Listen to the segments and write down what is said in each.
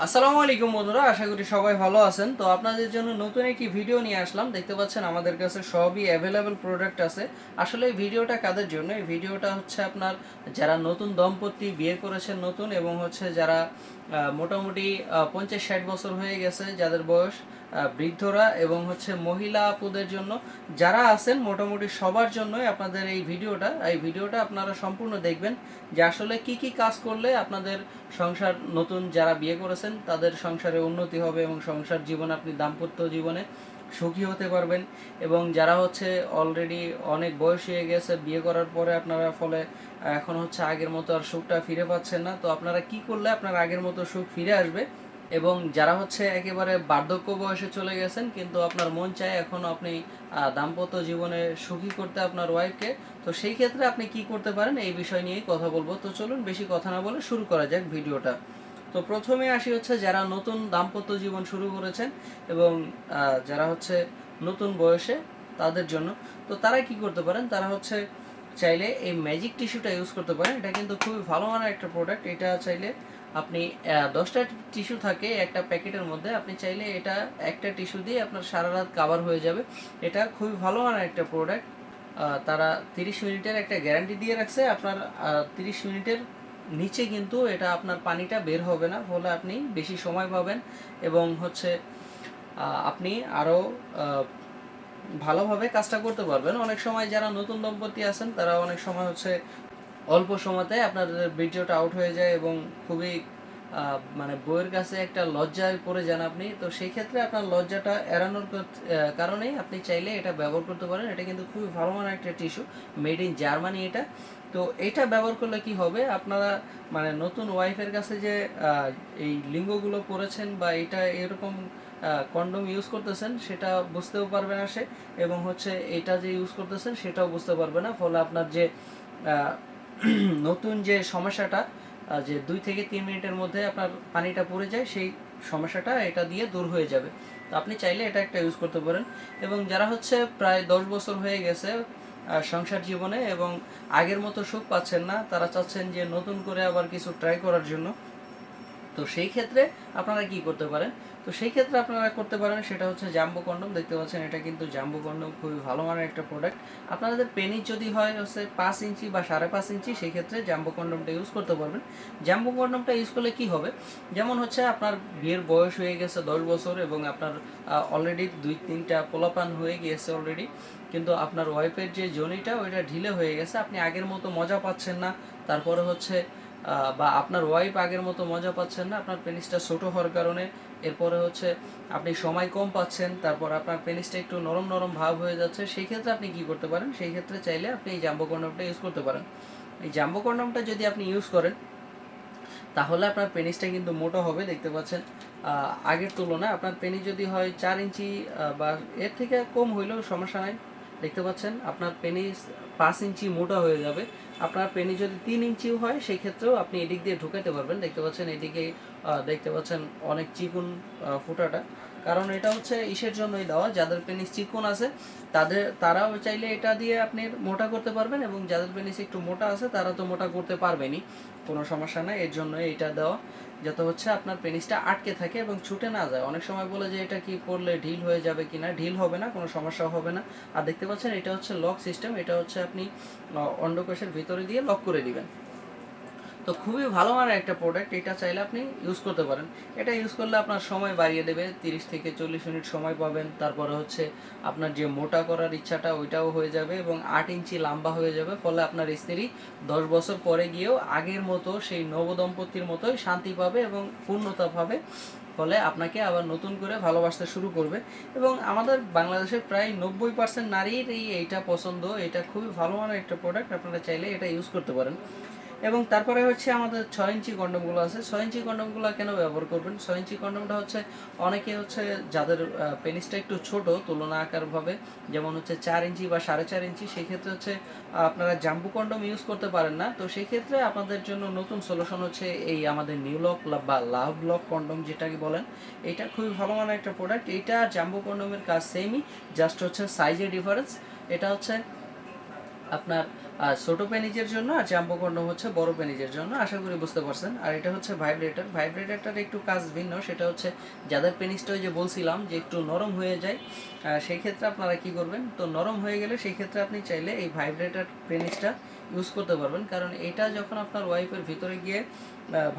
আসসালামু আলাইকুম বন্ধুরা, আশা করি সবাই ভালো আছেন। তো আপনাদের জন্য নতুন একটি ভিডিও নিয়ে আসলাম। দেখতে পাচ্ছেন আমাদের কাছে সবই অ্যাভেলেবেল প্রোডাক্ট আছে। আসলে এই ভিডিওটা কাদের জন্য? এই ভিডিওটা হচ্ছে আপনার যারা নতুন দম্পতি বিয়ে করেছেন নতুন, এবং হচ্ছে যারা মোটামুটি 50-60 বছর হয়ে গেছে, যাদের বয়স, বৃদ্ধরা এবং হচ্ছে মহিলা আপুদের জন্য, যারা আছেন মোটামুটি সবার জন্যই আপনাদের এই ভিডিওটা আপনারা সম্পূর্ণ দেখবেন যে আসলে কি কি কাজ করলে আপনাদের সংসার, নতুন যারা বিয়ে করেছেন তাদের সংসারে উন্নতি হবে এবং সংসার জীবন, আপনি দাম্পত্য জীবনে সুখী হতে পারবেন। এবং যারা হচ্ছে অলরেডি অনেক বয়স হয়ে গেছে, বিয়ে করার পরে আপনারা ফলে এখন হচ্ছে আগের মতো আর সুখটা ফিরে পাচ্ছেন না, তো আপনারা কি করলে আপনার আগের মতো সুখ ফিরে আসবে। এবং যারা হচ্ছে একেবারে বার্ধক্য বয়সে চলে গেছেন কিন্তু আপনার মন চায় এখনও আপনি দাম্পত্য জীবনে সুখী করতে আপনার ওয়াইফকে, তো সেই ক্ষেত্রে আপনি কি করতে পারেন এই বিষয় নিয়েই কথা বলবো। তো চলুন বেশি কথা না বলে শুরু করা যাক ভিডিওটা। তো প্রথমে আসি হচ্ছে যারা নতুন দাম্পত্য জীবন শুরু করেছেন এবং যারা হচ্ছে নতুন বয়সে, তাদের জন্য। তো তারা কি করতে পারেন, তারা হচ্ছে চাইলে এই ম্যাজিক টিস্যুটা ইউজ করতে পারেন। এটা কিন্তু খুবই ভালো মানের একটা প্রোডাক্ট। এটা চাইলে আপনি 10টা টিস্যু থাকে একটা প্যাকেটের মধ্যে, আপনি চাইলে এটা একটা টিস্যু দিয়ে আপনার সারা রাত কাভার হয়ে যাবে। এটা খুবই ভালো মানের একটা প্রোডাক্ট। তারা 30 মিনিটের একটা গ্যারান্টি দিয়ে রাখছে। আপনার 30 মিনিটের নিচে কিন্তু এটা আপনার পানিটা বের হবে না, ফলে আপনি বেশি সময় পাবেন এবং হচ্ছে আপনি আরও ভালোভাবে কাজটা করতে পারবেন। অনেক সময় যারা নতুন দম্পতি আছেন তারা অনেক সময় হচ্ছে অল্প সময়তে আপনাদের ভিডিওটা আউট হয়ে যায় এবং খুবই মানে বইয়ের কাছে একটা লজ্জায় পড়ে যান আপনি। তো সেই ক্ষেত্রে আপনার লজ্জাটা এড়ানোর কারণেই আপনি চাইলে এটা ব্যবহার করতে পারেন। এটা কিন্তু খুবই ভালো মানের একটা টিস্যু, মেড ইন জার্মানি এটা। তো এটা ব্যবহার করলে কি হবে, আপনারা মানে নতুন ওয়াইফের কাছে যে এই লিঙ্গগুলো পড়েছেন বা এটা এরকম কন্ডোম ইউজ করতেছেন সেটা বুঝতেও পারবে না সে, এবং হচ্ছে এটা যে ইউজ করতেছেন সেটাও বুঝতে পারবে না। ফলে আপনার যে নতুন যে সমস্যাটা, যে 2 থেকে 3 মিনিটের মধ্যে আপনার পানিটা পড়ে যায়, সেই সমস্যাটা এটা দিয়ে দূর হয়ে যাবে। তো আপনি চাইলে এটা একটা ইউজ করতে পারেন। এবং যারা হচ্ছে প্রায় 10 বছর হয়ে গেছে সংসার জীবনে এবং আগের মতো সুখ পাচ্ছেন না, তারা চাচ্ছেন যে নতুন করে আবার কিছু ট্রাই করার জন্য, তো সেই ক্ষেত্রে আপনারা কি করতে পারেন, তো সেই ক্ষেত্রে আপনারা করতে পারেন সেটা হচ্ছে জাম্বো কন্ডম। দেখতে পাচ্ছেন এটা কিন্তু জাম্বো কন্ডম, খুবই ভালো মানের একটা প্রোডাক্ট। আপনাদের পেনিস যদি হয় হচ্ছে 5 ইঞ্চি বা 5.5 ইঞ্চি, সেই ক্ষেত্রে জাম্বো কন্ডমটা ইউজ করতে পারবেন। জাম্বো কন্ডমটা ইউজ করলে কি হবে, যেমন হচ্ছে আপনার বিয়ের বয়স হয়ে গেছে 10 বছর এবং আপনার অলরেডি 2-3টা পোলাপান হয়ে গিয়েছে অলরেডি, কিন্তু আপনার ওয়াইফের যে জনিটা ওইটা ঢিলে হয়ে গেছে, আপনি আগের মতো মজা পাচ্ছেন না। তারপরে হচ্ছে বা আপনার ওয়াইফ আগের মতো মজা পাচ্ছেন না আপনার পেনিসটা ছোটো হওয়ার কারণে। এরপরে হচ্ছে আপনি সময় কম পাচ্ছেন, তারপর আপনার পেনিসটা একটু নরম নরম ভাব হয়ে যাচ্ছে, সেই ক্ষেত্রে আপনি কি করতে পারেন, সেই ক্ষেত্রে চাইলে আপনি এই জাম্বো কন্ডমটা ইউজ করতে পারেন। এই জাম্বো কন্ডমটা যদি আপনি ইউজ করেন তাহলে আপনার পেনিসটা কিন্তু মোটা হবে। দেখতে পাচ্ছেন আগের তুলনায় আপনার পেনিস যদি হয় 4 ইঞ্চি বা এর থেকে কম হইলেও সমস্যা নাই, দেখতে পাচ্ছেন আপনার পেনিস 5 ইঞ্চি মোটা হয়ে যাবে। আপনার পেনিস যদি 3 ইঞ্চিও হয় সেই ক্ষেত্রেও আপনি এদিক দিয়ে ঢুকাতে পারবেন। দেখতে পাচ্ছেন এদিকে দেখতে পাচ্ছেন অনেক চিকুন ফুটাটা, কারণ এটা হচ্ছে ইসের জন্যই দেওয়া, যাদের পেনিস চিকুন আছে তারাও চাইলে এটা দিয়ে আপনি মোটা করতে পারবেন, এবং যাদের পেনিস একটু মোটা আছে তারা তো মোটা করতে পারবেনই, কোনো সমস্যা নাই। এর জন্য এটা দেওয়া যাতে হচ্ছে আপনার পেনিসটা আটকে থাকে এবং ছুটে না যায়। অনেক সময় বলে যে এটা কি করলে ঢিল হয়ে যাবে কিনা, ঢিল হবে না, কোনো সমস্যা হবে না। আর দেখতে পাচ্ছেন এটা হচ্ছে লক সিস্টেম, এটা হচ্ছে আপনি অন্ডকোষের ভিতরে দিয়ে লক করে দিবেন। তো খুবই ভালো মানের একটা প্রোডাক্ট, এটা চাইলে আপনি ইউজ করতে পারেন। এটা ইউজ করলে আপনার সময় বাড়িয়ে দেবে, 30 থেকে 40 মিনিট সময় পাবেন। তারপরে হচ্ছে আপনার যে মোটা করার ইচ্ছাটা ওইটাও হয়ে যাবে এবং 8 ইঞ্চি লম্বা হয়ে যাবে, ফলে আপনার স্ত্রী 10 বছর পরে গিয়েও আগের মতো সেই নবদম্পতির মতোই শান্তি পাবে এবং পূর্ণতা পাবে, ফলে আপনাকে আবার নতুন করে ভালোবাসতে শুরু করবে। এবং আমাদের বাংলাদেশের প্রায় 90% নারীর এইটা পছন্দ। এটা খুবই ভালো মানের একটা প্রোডাক্ট, আপনারা চাইলে এটা ইউজ করতে পারেন। এবং তারপরে হচ্ছে আমাদের 6 ইঞ্চি কন্ডমগুলো আছে। 6 ইঞ্চি কন্ডমগুলো কেন ব্যবহার করবেন, 6 ইঞ্চি কন্ডমটা হচ্ছে অনেকে হচ্ছে যাদের পেনিসটা একটু ছোট তুলনা আকারভাবে, যেমন হচ্ছে 4 ইঞ্চি বা 4.5 ইঞ্চি, সেই ক্ষেত্রে হচ্ছে আপনারা জাম্বু কন্ডম ইউজ করতে পারেন না। তো সেই ক্ষেত্রে আপনাদের জন্য নতুন সলিউশন হচ্ছে এই আমাদের নিউলক বা লাভ লক কন্ডম যেটাকে বলেন। এটা খুবই ভালো মানের একটা প্রোডাক্ট। এটা জাম্বু কন্ডমের কাজ সেমই, জাস্ট হচ্ছে সাইজের ডিফারেন্স। এটা হচ্ছে আপনার আর ছোটো পেনিজের জন্য, আর জাম্বো কন্ডম হচ্ছে বড় পেনিজের জন্য। আশা করি বুঝতে পারছেন। আর এটা হচ্ছে ভাইব্রেটর। ভাইব্রেটরটার একটু কাজ ভিন্ন, সেটা হচ্ছে যাদের পেনিসটা ওই যে বলছিলাম যে একটু নরম হয়ে যায়, সেই ক্ষেত্রে আপনারা কি করবেন, তো নরম হয়ে গেলে সেই ক্ষেত্রে আপনি চাইলে এই ভাইব্রেটর পেনিসটা ইউজ করতে পারবেন। কারণ এটা যখন আপনার ওয়াইফের ভিতরে গিয়ে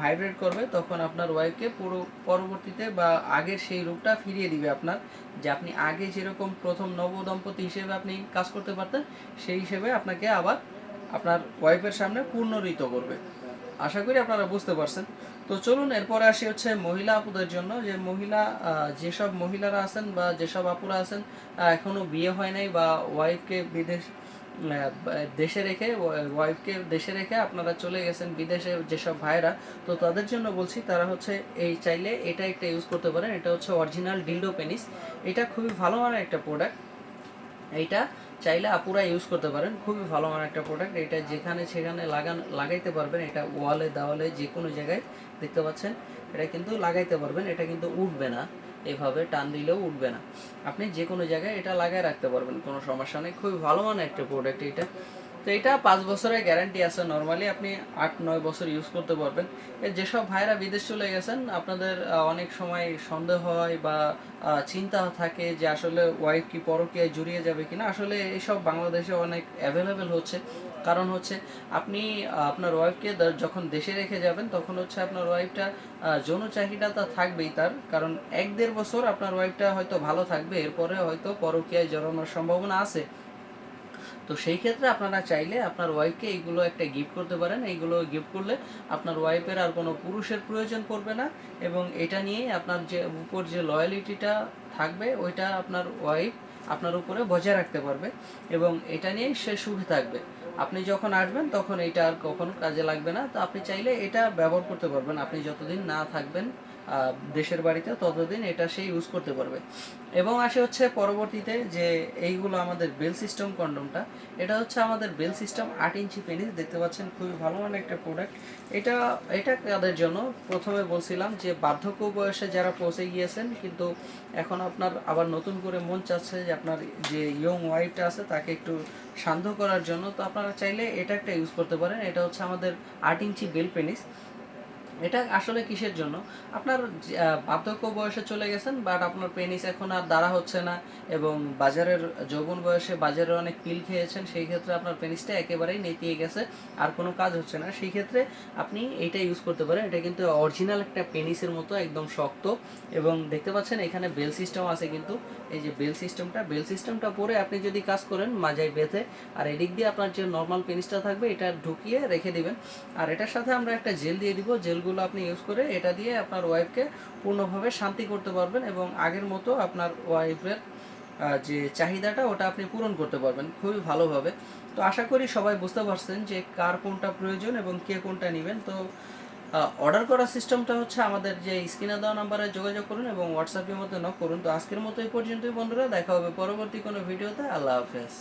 ভাইব্রেট করবে, তখন আপনার ওয়াইফকে পুরো পরবর্তীতে বা আগের সেই রূপটা ফিরিয়ে দিবে আপনার, যে আপনি আগে যেরকম প্রথম নবদম্পতি হিসেবে আপনি কাজ করতে পারতেন, সেই হিসেবে আপনাকে আবার আপনার ওয়াইফের সামনে পুনরুত্থিত করবে। আশা করি আপনারা বুঝতে পারছেন। তো চলুন এরপরে আসি হচ্ছে মহিলা আপুদের জন্য, যে যেসব মহিলারা আছেন বা যেসব আপুরা আছেন এখনও বিয়ে হয় নাই বা ওয়াইফকে ওয়াইফকে দেশে রেখে আপনারা চলে গেছেন বিদেশে, যেসব ভাইরা, তো তাদের জন্য বলছি, তারা হচ্ছে এই চাইলে এটা একটা ইউজ করতে পারেন। এটা হচ্ছে অরিজিনাল ডিলডো পেনিস। এটা খুবই ভালো মানের একটা প্রোডাক্ট। এইটা চাইলে আপুরা ইউজ করতে পারেন, খুবই ভালো মানের একটা প্রোডাক্ট। এটা যেখানে সেখানে লাগাইতে পারবেন, এটা ওয়ালে দেওয়ালে যে কোনো জায়গায় দেখতে পাচ্ছেন, এটা কিন্তু লাগাইতে পারবেন। এটা কিন্তু উঠবে না, এভাবে টান দিলেও উঠবে না। আপনি যে কোনো জায়গায় এটা লাগায় রাখতে পারবেন, কোনো সমস্যা নেই। খুবই ভালো মানের একটা প্রোডাক্ট এটা। তো এটা 5 বছরের গ্যারান্টি আছে। নর্মালি আপনি 8-9 বছর ইউজ করতে পারবেন। যেসব ভাইরা বিদেশ চলে গেছেন, আপনাদের অনেক সময় সন্দেহ হয় বা চিন্তা থাকে যে আসলে ওয়াইফ কি পরকীয়ায় জড়িয়ে যাবে কিনা। আসলে এসব বাংলাদেশে অনেক অ্যাভেলেবেল হচ্ছে। কারণ হচ্ছে আপনি আপনার ওয়াইফকে যখন দেশে রেখে যাবেন, তখন হচ্ছে আপনার ওয়াইফটা যৌন চাহিদাটা থাকবেই তার। কারণ 1-1.5 বছর আপনার ওয়াইফটা হয়তো ভালো থাকবে, এরপরে হয়তো পরকীয়ায় জড়ানোর সম্ভাবনা আছে। তো সেই ক্ষেত্রে আপনারা চাইলে আপনার ওয়াইফকে এইগুলো একটা গিফট করতে পারেন। এইগুলো গিফট করলে আপনার ওয়াইফের আর কোনো পুরুষের প্রয়োজন পড়বে না, এবং এটা নিয়েই আপনার যে উপর যে লয়ালিটিটা থাকবে, ওইটা আপনার ওয়াইফ আপনার উপরে বজায় রাখতে পারবে, এবং এটা নিয়েই সে সুখী থাকবে। আপনি যখন আসবেন তখন এটা আর কখনো কাজে লাগবে না। তো আপনি চাইলে এটা ব্যবহার করতে পারবেন। আপনি যতদিন না থাকবেন দেশের বাড়িতে, ততদিন এটা সে ইউজ করতে পারবে। এবং আসে হচ্ছে পরবর্তীতে যে এইগুলো আমাদের বেল সিস্টেম কন্ডমটা। এটা হচ্ছে আমাদের বেল সিস্টেম 8 ইঞ্চি পেনিস, দেখতে পাচ্ছেন, খুবই ভালো মানের একটা প্রোডাক্ট। এটা এটা কাদের জন্য, প্রথমে বলছিলাম যে বার্ধক্য বয়সে যারা পৌঁছে গিয়েছেন, কিন্তু এখন আপনার আবার নতুন করে মন চাচ্ছে যে আপনার যে ইয়ং ওয়াইফটা আছে তাকে একটু শান্ত করার জন্য, তো আপনারা চাইলে এটা একটা ইউজ করতে পারেন। এটা হচ্ছে আমাদের 8 ইঞ্চি বেল পেনিস। এটা আসলে কিসের জন্য, আপনার বার্ধক্য বয়সে চলে গেছেন, বাট আপনার পেনিস এখন আর দাঁড়া হচ্ছে না, এবং যৌবন বয়সে বাজারে অনেক পিল খেয়েছেন, সেই ক্ষেত্রে আপনার পেনিসটা একেবারেই নেতিয়ে গেছে, আর কোনো কাজ হচ্ছে না। সেই ক্ষেত্রে আপনি এইটা ইউজ করতে পারেন। এটা কিন্তু অরিজিনাল একটা পেনিসের মতো একদম শক্ত, এবং দেখতে পাচ্ছেন এখানে বেল সিস্টেম আছে। কিন্তু এই যে বেল সিস্টেমটা পরে আপনি যদি কাজ করেন মাজায় বেঁধে, আর এদিক দিয়ে আপনার যে নর্মাল পেনিসটা থাকবে এটা ঢুকিয়ে রেখে দিবেন। আর এটার সাথে আমরা একটা জেল দিয়ে দিব। জেলগুলো আপনি ইউজ করে এটা দিয়ে আপনার ওয়াইফকে পূর্ণভাবে শান্তি করতে পারবেন, এবং আগের মতো আপনার ওয়াইফের যে চাহিদাটা ওটা আপনি পূরণ করতে পারবেন খুবই ভালোভাবে। তো আশা করি সবাই বুঝতে পারছেন যে কার কোনটা প্রয়োজন এবং কে কোনটা নেবেন। তো অর্ডার করার সিস্টেমটা হচ্ছে আমাদের যে স্ক্রিনে দেওয়া নাম্বারে যোগাযোগ করুন এবং হোয়াটসঅ্যাপের মধ্যে নক করুন। তো আজকের মতো এই পর্যন্তই বন্ধুরা, দেখা হবে পরবর্তী কোনো ভিডিওতে। আল্লাহ হাফেজ।